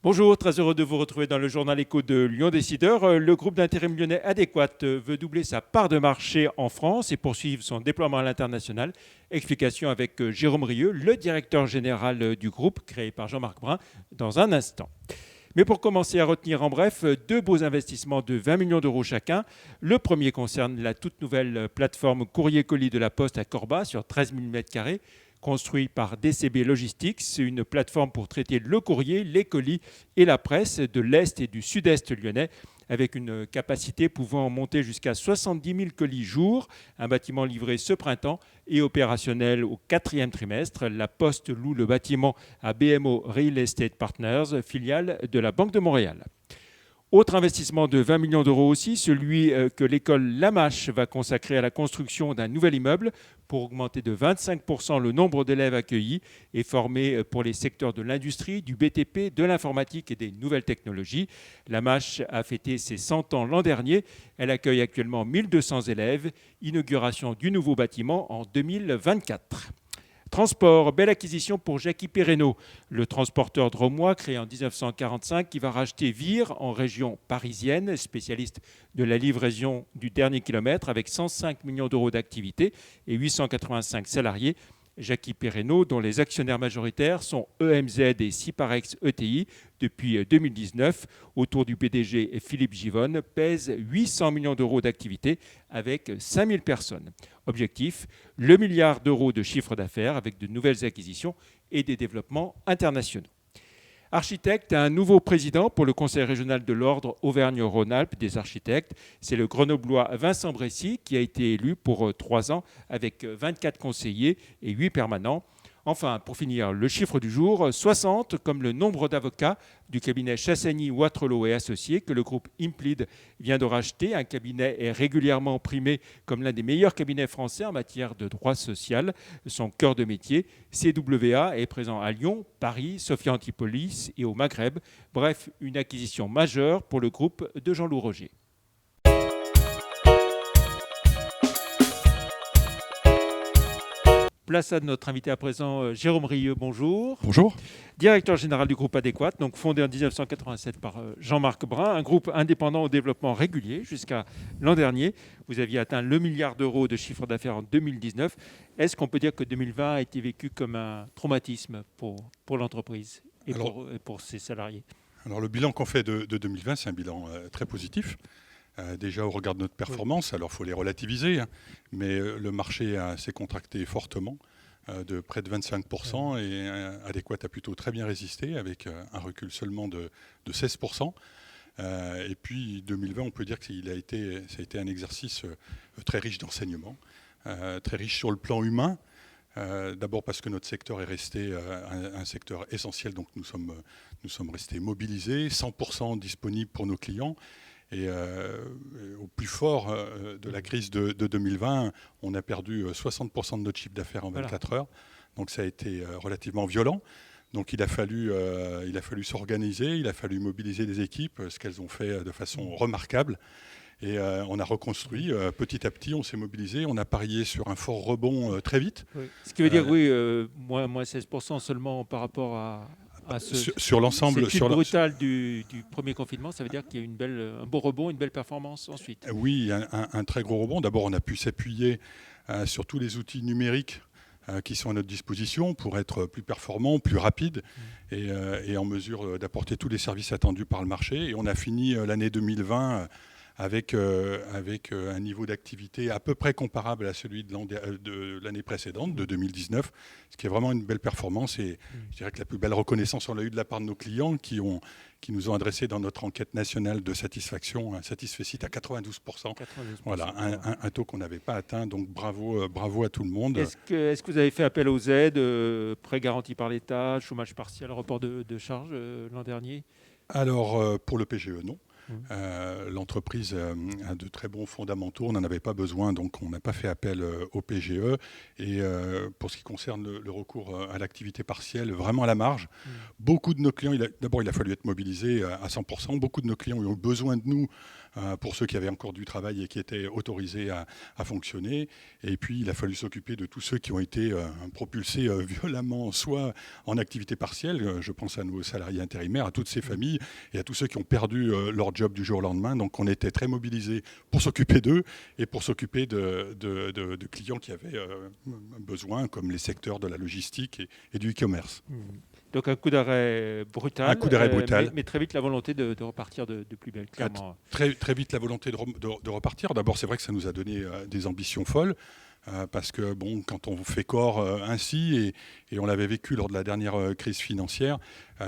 Bonjour, très heureux de vous retrouver dans le journal Écho de Lyon Décideur. Le groupe d'intérim lyonnais Adéquat veut doubler sa part de marché en France et poursuivre son déploiement à l'international. Explication avec Jérôme Rieu, le directeur général du groupe, créé par Jean-Marc Brun, dans un instant. Mais pour commencer à retenir en bref, deux beaux investissements de 20 millions d'euros chacun. Le premier concerne la toute nouvelle plateforme courrier-colis de la Poste à Corba sur 13 000 m², construit par DCB Logistics, une plateforme pour traiter le courrier, les colis et la presse de l'Est et du Sud-Est lyonnais, avec une capacité pouvant monter jusqu'à 70 000 colis jour. Un bâtiment livré ce printemps et opérationnel au 4e trimestre. La Poste loue le bâtiment à BMO Real Estate Partners, filiale de la Banque de Montréal. Autre investissement de 20 millions d'euros aussi, celui que l'école Lamache va consacrer à la construction d'un nouvel immeuble pour augmenter de 25% le nombre d'élèves accueillis et formés pour les secteurs de l'industrie, du BTP, de l'informatique et des nouvelles technologies. Lamache a fêté ses 100 ans l'an dernier. Elle accueille actuellement 1200 élèves. Inauguration du nouveau bâtiment en 2024. Transport, belle acquisition pour Jackie Perreno, le transporteur drômois créé en 1945 qui va racheter Vire en région parisienne, spécialiste de la livraison du dernier kilomètre avec 105 millions d'euros d'activité et 885 salariés. Jackie Perreno, dont les actionnaires majoritaires sont EMZ et Ciparex ETI depuis 2019, autour du PDG Philippe Givonne, pèse 800 millions d'euros d'activité avec 5000 personnes. Objectif, le milliard d'euros de chiffre d'affaires avec de nouvelles acquisitions et des développements internationaux. Architecte, un nouveau président pour le Conseil régional de l'Ordre Auvergne-Rhône-Alpes des architectes. C'est le grenoblois Vincent Brécy qui a été élu pour 3 ans avec 24 conseillers et 8 permanents. Enfin, pour finir, le chiffre du jour, 60 comme le nombre d'avocats du cabinet Chassagny, Wattrelos et Associés que le groupe Implid vient de racheter. Un cabinet est régulièrement primé comme l'un des meilleurs cabinets français en matière de droit social. Son cœur de métier, CWA, est présent à Lyon, Paris, Sophia Antipolis et au Maghreb. Bref, une acquisition majeure pour le groupe de Jean-Loup Roger. Place à notre invité à présent, Jérôme Rieu, bonjour. Bonjour. Directeur général du groupe Adéquat, donc fondé en 1987 par Jean-Marc Brun, un groupe indépendant au développement régulier jusqu'à l'an dernier. Vous aviez atteint le milliard d'euros de chiffre d'affaires en 2019. Est-ce qu'on peut dire que 2020 a été vécu comme un traumatisme pour l'entreprise et pour ses salariés ? Alors le bilan qu'on fait de 2020, c'est un bilan très positif. Déjà au regard de notre performance, alors il faut les relativiser, hein, mais le marché s'est contracté fortement, de près de 25%, et Adéquat a plutôt très bien résisté, avec un recul seulement de 16%. Et puis 2020, on peut dire que ça a été un exercice très riche d'enseignements, très riche sur le plan humain. D'abord parce que notre secteur est resté un secteur essentiel, donc nous sommes restés mobilisés, 100% disponibles pour nos clients. Et au plus fort de la crise de 2020, on a perdu 60% de notre chiffre d'affaires en 24 heures. Donc ça a été relativement violent. Donc il a fallu s'organiser, il a fallu mobiliser des équipes, ce qu'elles ont fait de façon remarquable. Et on a reconstruit petit à petit, on s'est mobilisé, on a parié sur un fort rebond très vite. Oui. Ce qui veut dire, moins 16% seulement par rapport à sur l'ensemble, cette chute brutale du premier confinement, ça veut dire qu'il y a un beau rebond, une belle performance ensuite. Oui, un très gros rebond. D'abord, on a pu s'appuyer sur tous les outils numériques qui sont à notre disposition pour être plus performants, plus rapides et en mesure d'apporter tous les services attendus par le marché. Et on a fini l'année 2020 avec un niveau d'activité à peu près comparable à celui de l'année précédente, de 2019, ce qui est vraiment une belle performance et je dirais que la plus belle reconnaissance on l'a eu de la part de nos clients qui nous ont adressé dans notre enquête nationale de satisfaction un satisfecit à 92%. Voilà, un taux qu'on n'avait pas atteint, donc bravo à tout le monde. Est-ce que vous avez fait appel aux aides, prêts garantis par l'État, chômage partiel, report de charges l'an dernier ? Alors, pour le PGE, non. L'entreprise a de très bons fondamentaux, on n'en avait pas besoin, donc on n'a pas fait appel au PGE. Et pour ce qui concerne le recours à l'activité partielle, vraiment à la marge, beaucoup de nos clients, d'abord il a fallu être mobilisé à 100%, beaucoup de nos clients ont eu besoin de nous pour ceux qui avaient encore du travail et qui étaient autorisés à fonctionner. Et puis, il a fallu s'occuper de tous ceux qui ont été propulsés violemment, soit en activité partielle, je pense à nos salariés intérimaires, à toutes ces familles et à tous ceux qui ont perdu leur job du jour au lendemain. Donc, on était très mobilisés pour s'occuper d'eux et pour s'occuper de clients qui avaient besoin, comme les secteurs de la logistique et du e-commerce. Donc un coup d'arrêt brutal. Un coup d'arrêt brutal. Mais très vite la volonté de repartir de plus belle, clairement. Très vite la volonté de repartir. D'abord, c'est vrai que ça nous a donné des ambitions folles. Parce que bon, quand on fait corps ainsi, et on l'avait vécu lors de la dernière crise financière,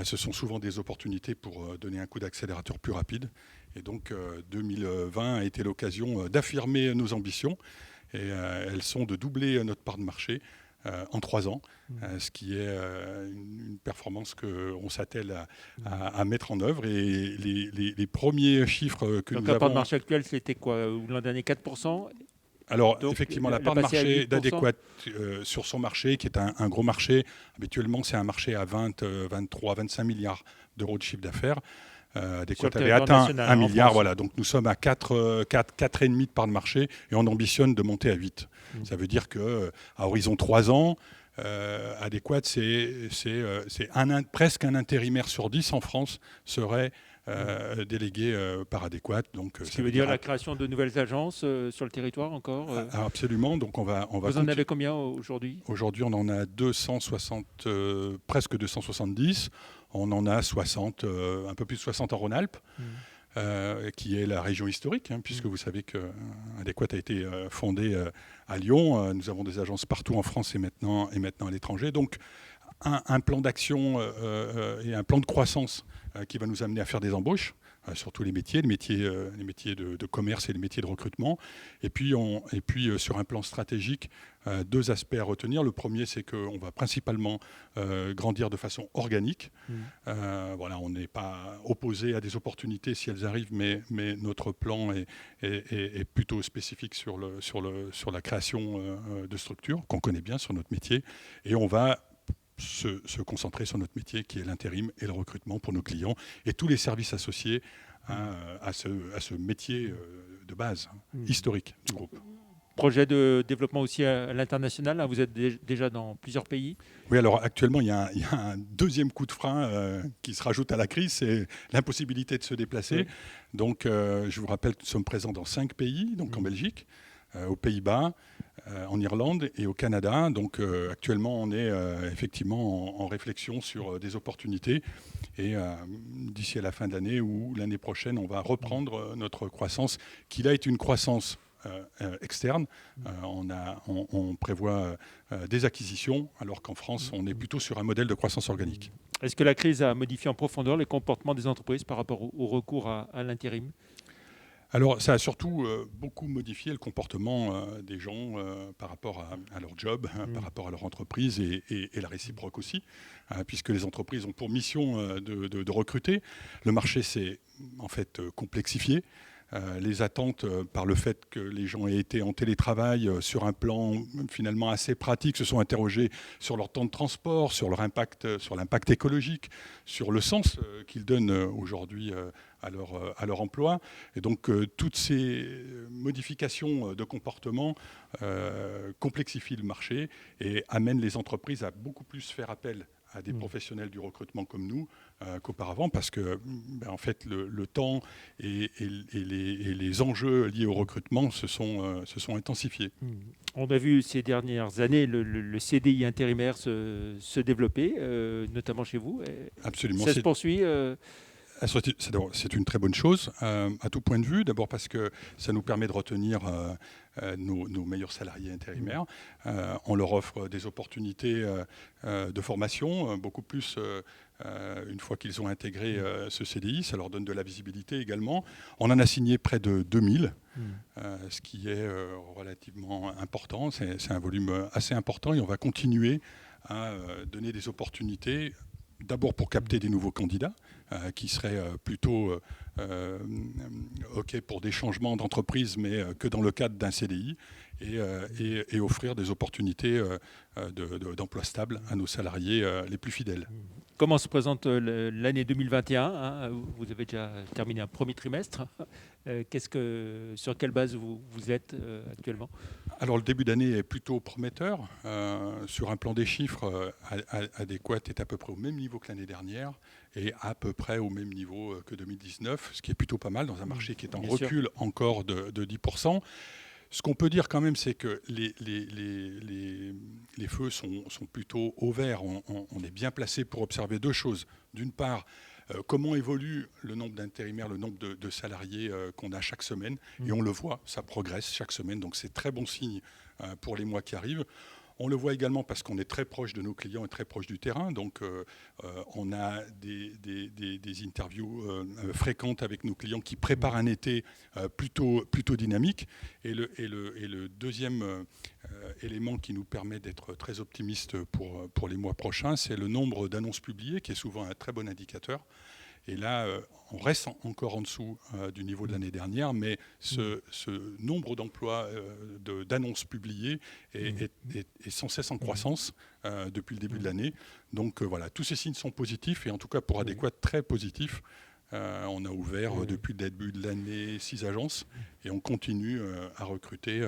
ce sont souvent des opportunités pour donner un coup d'accélérateur plus rapide. Et donc 2020 a été l'occasion d'affirmer nos ambitions. Et elles sont de doubler notre part de marché en 3 ans, ce qui est une performance qu'on s'attelle à mettre en œuvre. Et les premiers chiffres que donc nous la avons... part de marché actuelle, c'était quoi? L'an dernier, 4%? Alors, Donc, effectivement, la part de marché 8%. d'Adéquat sur son marché, qui est un gros marché, habituellement, c'est un marché à 20, 23, 25 milliards d'euros de chiffre d'affaires. Adéquat avait atteint 1 milliard. Voilà, donc nous sommes à 4,5 de part de marché et on ambitionne de monter à 8. Ça veut dire qu'à horizon 3 ans, Adéquat, c'est presque un intérimaire sur 10 en France serait délégué par Adéquat. Donc, ce qui veut dire la création de nouvelles agences sur le territoire encore Absolument. Donc on va Vous en avez combien aujourd'hui? Aujourd'hui, on en a presque 270. On en a 60, un peu plus de 60 en Rhône-Alpes, qui est la région historique, puisque vous savez qu'Adéquat a été fondé à Lyon. Nous avons des agences partout en France et maintenant à l'étranger. Donc un plan d'action et un plan de croissance qui va nous amener à faire des embauches sur tous les métiers de commerce et les métiers de recrutement. Et puis sur un plan stratégique, 2 aspects à retenir. Le premier, c'est qu'on va principalement grandir de façon organique. Voilà, on n'est pas opposé à des opportunités si elles arrivent, mais notre plan est plutôt spécifique sur la création de structures qu'on connaît bien sur notre métier. Et on va se concentrer sur notre métier qui est l'intérim et le recrutement pour nos clients et tous les services associés à ce métier de base historique du groupe. Projet de développement aussi à l'international, vous êtes déjà dans plusieurs pays? Oui, alors actuellement, il y a un deuxième coup de frein qui se rajoute à la crise, c'est l'impossibilité de se déplacer. Donc, je vous rappelle que nous sommes présents dans 5 pays, donc en Belgique, aux Pays-Bas, en Irlande et au Canada. Donc actuellement, on est effectivement en réflexion sur des opportunités. Et d'ici à la fin de l'année ou l'année prochaine, on va reprendre notre croissance, qui là est une croissance externe. On prévoit des acquisitions, alors qu'en France, on est plutôt sur un modèle de croissance organique. Est-ce que la crise a modifié en profondeur les comportements des entreprises par rapport au recours à l'intérim? Alors, ça a surtout beaucoup modifié le comportement des gens par rapport à leur job, par rapport à leur entreprise et la réciproque aussi, puisque les entreprises ont pour mission de recruter. Le marché s'est en fait complexifié. Les attentes par le fait que les gens aient été en télétravail sur un plan finalement assez pratique se sont interrogés sur leur temps de transport, sur leur impact, sur l'impact écologique, sur le sens qu'ils donnent aujourd'hui à leur emploi. Et donc toutes ces modifications de comportement complexifient le marché et amènent les entreprises à beaucoup plus faire appel à des professionnels du recrutement comme nous qu'auparavant, parce que en fait le temps et les enjeux liés au recrutement se sont intensifiés. On a vu ces dernières années le CDI intérimaire se développer, notamment chez vous. Absolument. Ça se poursuit C'est une très bonne chose à tout point de vue. D'abord parce que ça nous permet de retenir nos meilleurs salariés intérimaires. On leur offre des opportunités de formation, beaucoup plus une fois qu'ils ont intégré ce CDI. Ça leur donne de la visibilité également. On en a signé près de 2000, ce qui est relativement important. C'est un volume assez important et on va continuer à donner des opportunités. D'abord pour capter des nouveaux candidats, qui seraient plutôt OK pour des changements d'entreprise, mais que dans le cadre d'un CDI, et offrir des opportunités d'emploi stable à nos salariés les plus fidèles. Comment se présente l'année 2021, hein? Vous avez déjà terminé un premier trimestre. Sur quelle base vous êtes actuellement? Alors le début d'année est plutôt prometteur. Sur un plan des chiffres, Adéquat est à peu près au même niveau que l'année dernière et à peu près au même niveau que 2019, ce qui est plutôt pas mal dans un marché qui est en recul encore de 10%. Ce qu'on peut dire quand même, c'est que les feux sont plutôt au vert. On est bien placé pour observer deux choses. D'une part, comment évolue le nombre d'intérimaires, le nombre de salariés qu'on a chaque semaine. Et on le voit, ça progresse chaque semaine. Donc c'est très bon signe pour les mois qui arrivent. On le voit également parce qu'on est très proche de nos clients et très proche du terrain. Donc, on a des interviews fréquentes avec nos clients qui préparent un été plutôt dynamique. Et le deuxième élément qui nous permet d'être très optimistes pour les mois prochains, c'est le nombre d'annonces publiées, qui est souvent un très bon indicateur. Et là, on reste encore en dessous du niveau de l'année dernière, mais ce nombre d'emplois, d'annonces publiées est sans cesse en croissance depuis le début de l'année. Donc voilà, tous ces signes sont positifs, et en tout cas pour Adéquat, très positifs. On a ouvert depuis le début de l'année 6 agences, et on continue à recruter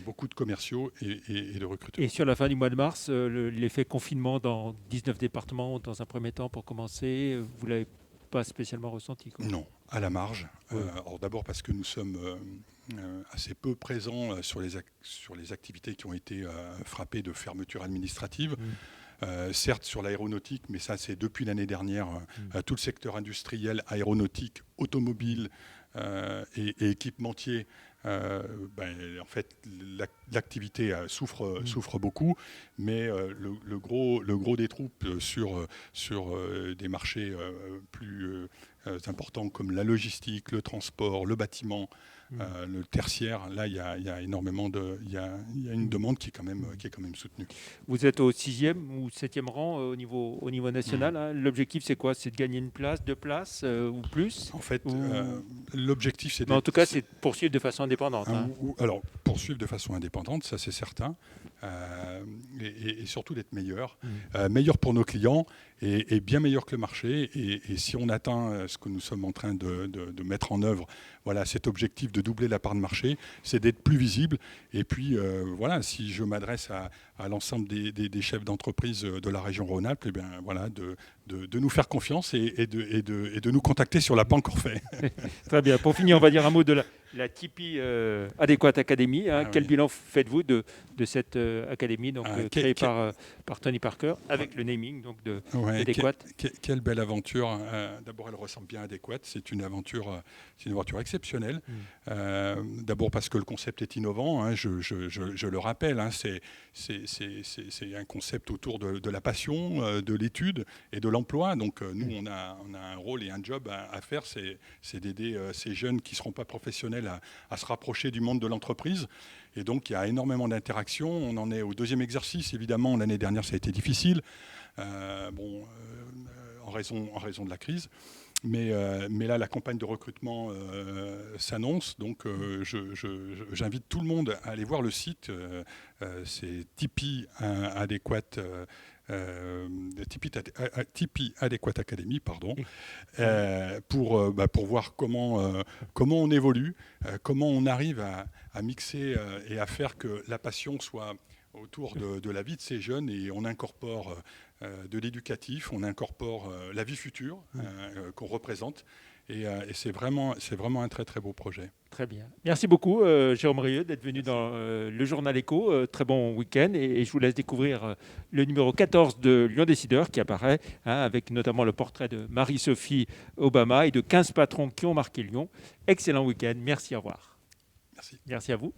beaucoup de commerciaux et de recruteurs. Et sur la fin du mois de mars, l'effet confinement dans 19 départements, dans un premier temps pour commencer, vous ne l'avez pas spécialement ressenti, quoi? Non, à la marge. Alors d'abord parce que nous sommes assez peu présents sur les activités qui ont été frappées de fermeture administrative. Certes sur l'aéronautique, mais ça c'est depuis l'année dernière, tout le secteur industriel, aéronautique, automobile et équipementier. En fait, l'activité souffre beaucoup, mais le gros des troupes sur des marchés plus importants comme la logistique, le transport, le bâtiment, le tertiaire, là il y a énormément il y a une demande qui est quand même soutenue. Vous êtes au 6e ou 7e rang au niveau national, hein. L'objectif c'est quoi? C'est de gagner une place, 2 places ou plus? En fait, l'objectif c'est en tout cas, c'est de poursuivre de façon indépendante. Alors, poursuivre de façon indépendante, ça c'est certain, et surtout d'être meilleur. Meilleur pour nos clients et bien meilleur que le marché. Et si on atteint ce que nous sommes en train de mettre en œuvre, voilà, cet objectif de doubler la part de marché, c'est d'être plus visible. Et puis, voilà, si je m'adresse à l'ensemble des chefs d'entreprise de la région Rhône-Alpes, voilà, de nous faire confiance et de nous contacter si on ne l'a pas encore fait. Très bien. Pour finir, on va dire un mot de la Tipeee Adéquat Academy. Quel bilan faites-vous de cette académie créée par Tony Parker avec le naming d'Adéquat? Quelle belle aventure. D'abord, elle ressemble bien à Adéquat. C'est une aventure exceptionnelle. D'abord parce que le concept est innovant. Je le rappelle. C'est un concept autour de la passion, de l'étude et de l'emploi. Donc nous, on a un rôle et un job à faire. C'est d'aider ces jeunes qui ne seront pas professionnels à se rapprocher du monde de l'entreprise. Et donc, il y a énormément d'interactions. On en est au 2e exercice. Évidemment, l'année dernière, ça a été difficile, en raison de la crise. Mais là, la campagne de recrutement s'annonce. Donc, j'invite tout le monde à aller voir le site. C'est Tipeee Adéquat. Tipeee Adéquat Academy, pardon, pour voir comment on évolue, comment on arrive à mixer et à faire que la passion soit autour de la vie de ces jeunes, et on incorpore de l'éducatif, on incorpore la vie future qu'on représente, et c'est vraiment un très très beau projet. Très bien. Merci beaucoup Jérôme Rieu d'être venu dans le journal Écho. Très bon week-end, et je vous laisse découvrir le numéro 14 de Lyon Décideur qui apparaît, avec notamment le portrait de Marie-Sophie Obama et de 15 patrons qui ont marqué Lyon. Excellent week-end. Merci, au revoir. Merci. Merci à vous.